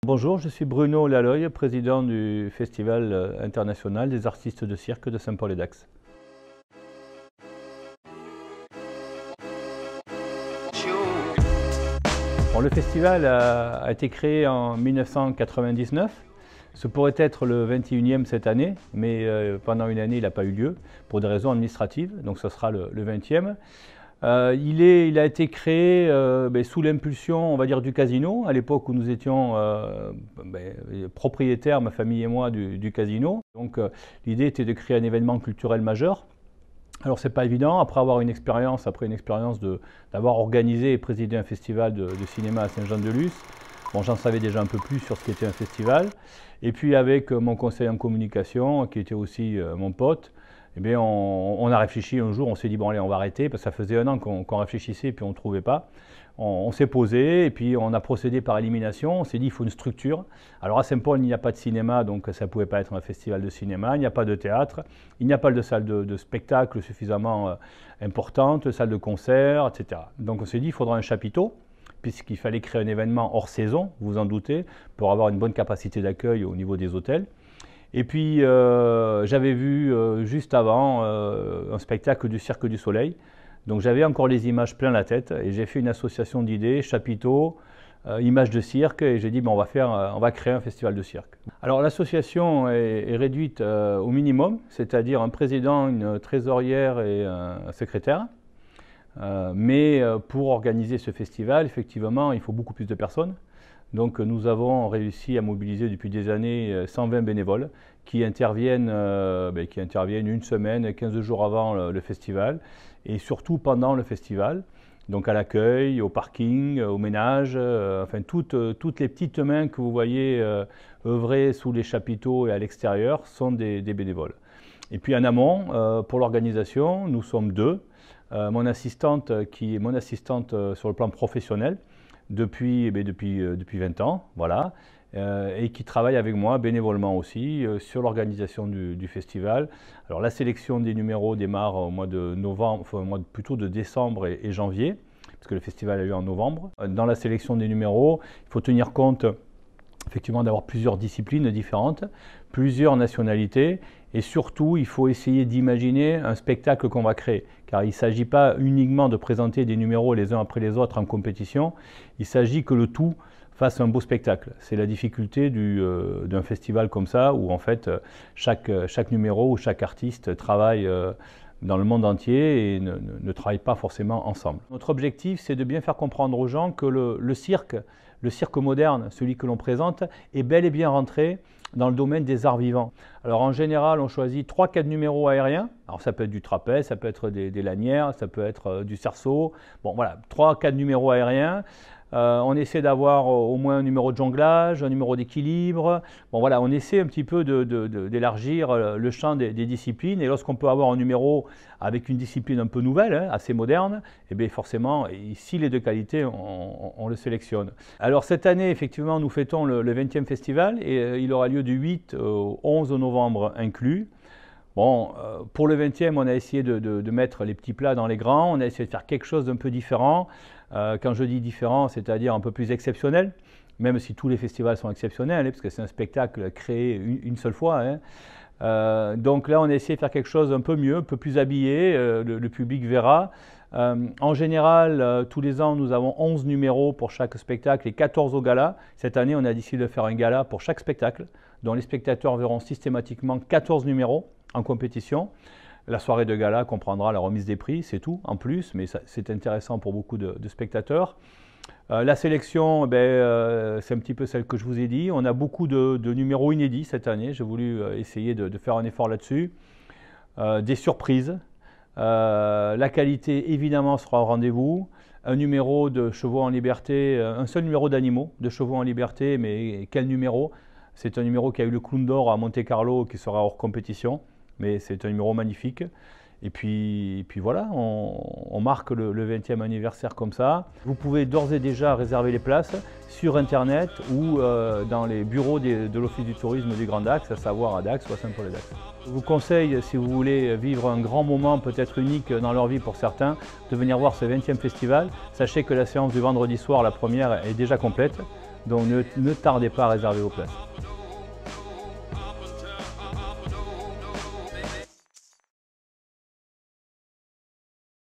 Bonjour, je suis Bruno Laloy, président du Festival international des artistes de cirque de Saint-Paul-et-Dax. Bon, le festival a été créé en 1999. Ce pourrait être le 21e cette année, mais pendant une année, il n'a pas eu lieu pour des raisons administratives, donc ce sera le 20e. Il a été créé sous l'impulsion, on va dire, du casino, à l'époque où nous étions propriétaires, ma famille et moi, du casino. Donc l'idée était de créer un événement culturel majeur. Alors c'est pas évident, après une expérience d'avoir organisé et présidé un festival de cinéma à Saint-Jean-de-Luz. Bon, j'en savais déjà un peu plus sur ce qu'était un festival. Et puis avec mon conseiller en communication, qui était aussi mon pote, eh bien, on a réfléchi un jour, on s'est dit bon allez, on va arrêter, parce que ça faisait un an qu'on réfléchissait et puis on ne trouvait pas. On s'est posé et puis on a procédé par élimination, on s'est dit il faut une structure. Alors à Saint-Paul, il n'y a pas de cinéma, donc ça ne pouvait pas être un festival de cinéma, il n'y a pas de théâtre, il n'y a pas de salle de spectacle suffisamment importante, salle de concert, etc. Donc on s'est dit il faudra un chapiteau, puisqu'il fallait créer un événement hors saison, vous vous en doutez, pour avoir une bonne capacité d'accueil au niveau des hôtels. Et puis j'avais vu juste avant un spectacle du Cirque du Soleil, donc j'avais encore les images plein la tête et j'ai fait une association d'idées, chapiteaux, images de cirque, et j'ai dit on va créer un festival de cirque. Alors l'association est réduite au minimum, c'est-à-dire un président, une trésorière et un secrétaire. Mais pour organiser ce festival, effectivement, il faut beaucoup plus de personnes. Donc nous avons réussi à mobiliser depuis des années 120 bénévoles qui interviennent une semaine, 15 jours avant le festival et surtout pendant le festival. Donc à l'accueil, au parking, au ménage, enfin toutes les petites mains que vous voyez œuvrer sous les chapiteaux et à l'extérieur sont des bénévoles. Et puis en amont, pour l'organisation, nous sommes deux. Mon assistante, qui est mon assistante sur le plan professionnel depuis 20 ans, voilà, et qui travaille avec moi bénévolement aussi sur l'organisation du festival. Alors la sélection des numéros démarre au mois de novembre, enfin, plutôt de décembre et janvier, parce que le festival a eu en novembre. Dans la sélection des numéros, il faut tenir compte effectivement d'avoir plusieurs disciplines différentes, plusieurs nationalités, et surtout il faut essayer d'imaginer un spectacle qu'on va créer, car il ne s'agit pas uniquement de présenter des numéros les uns après les autres en compétition, il s'agit que le tout fasse un beau spectacle. C'est la difficulté d'un festival comme ça, où en fait chaque numéro ou chaque artiste travaille dans le monde entier et ne travaillent pas forcément ensemble. Notre objectif, c'est de bien faire comprendre aux gens que le cirque moderne, celui que l'on présente, est bel et bien rentré dans le domaine des arts vivants. Alors en général, on choisit 3-4 numéros aériens. Alors ça peut être du trapèze, ça peut être des lanières, ça peut être du cerceau. Bon voilà, 3-4 numéros aériens. On essaie d'avoir au moins un numéro de jonglage, un numéro d'équilibre. Bon voilà, on essaie un petit peu d'élargir le champ des disciplines. Et lorsqu'on peut avoir un numéro avec une discipline un peu nouvelle, assez moderne, et bien forcément, s'il est de qualité, on le sélectionne. Alors cette année, effectivement, nous fêtons le 20e festival et il aura lieu du 8 au 11 novembre inclus. Bon, pour le 20e, on a essayé de mettre les petits plats dans les grands, on a essayé de faire quelque chose d'un peu différent. Quand je dis différent, c'est-à-dire un peu plus exceptionnel, même si tous les festivals sont exceptionnels, parce que c'est un spectacle créé une seule fois. Donc là, on a essayé de faire quelque chose un peu mieux, un peu plus habillé, le public verra. En général, tous les ans, nous avons 11 numéros pour chaque spectacle et 14 au gala. Cette année, on a décidé de faire un gala pour chaque spectacle, dont les spectateurs verront systématiquement 14 numéros en compétition. La soirée de gala comprendra la remise des prix, c'est tout, en plus, mais c'est intéressant pour beaucoup de spectateurs. La sélection, c'est un petit peu celle que je vous ai dit. On a beaucoup de numéros inédits cette année. J'ai voulu essayer de faire un effort là-dessus. Des surprises. La qualité, évidemment, sera au rendez-vous. Un numéro de chevaux en liberté, un seul numéro d'animaux, de chevaux en liberté, mais quel numéro? C'est un numéro qui a eu le Clown d'Or à Monte-Carlo, qui sera hors compétition. Mais c'est un numéro magnifique. Et puis voilà, on marque le 20e anniversaire comme ça. Vous pouvez d'ores et déjà réserver les places sur Internet ou dans les bureaux de l'Office du tourisme du Grand Dax, à savoir à Dax ou à Saint-Paul-et-Dax. Je vous conseille, si vous voulez vivre un grand moment, peut-être unique dans leur vie pour certains, de venir voir ce 20e festival. Sachez que la séance du vendredi soir, la première, est déjà complète. Donc ne tardez pas à réserver vos places.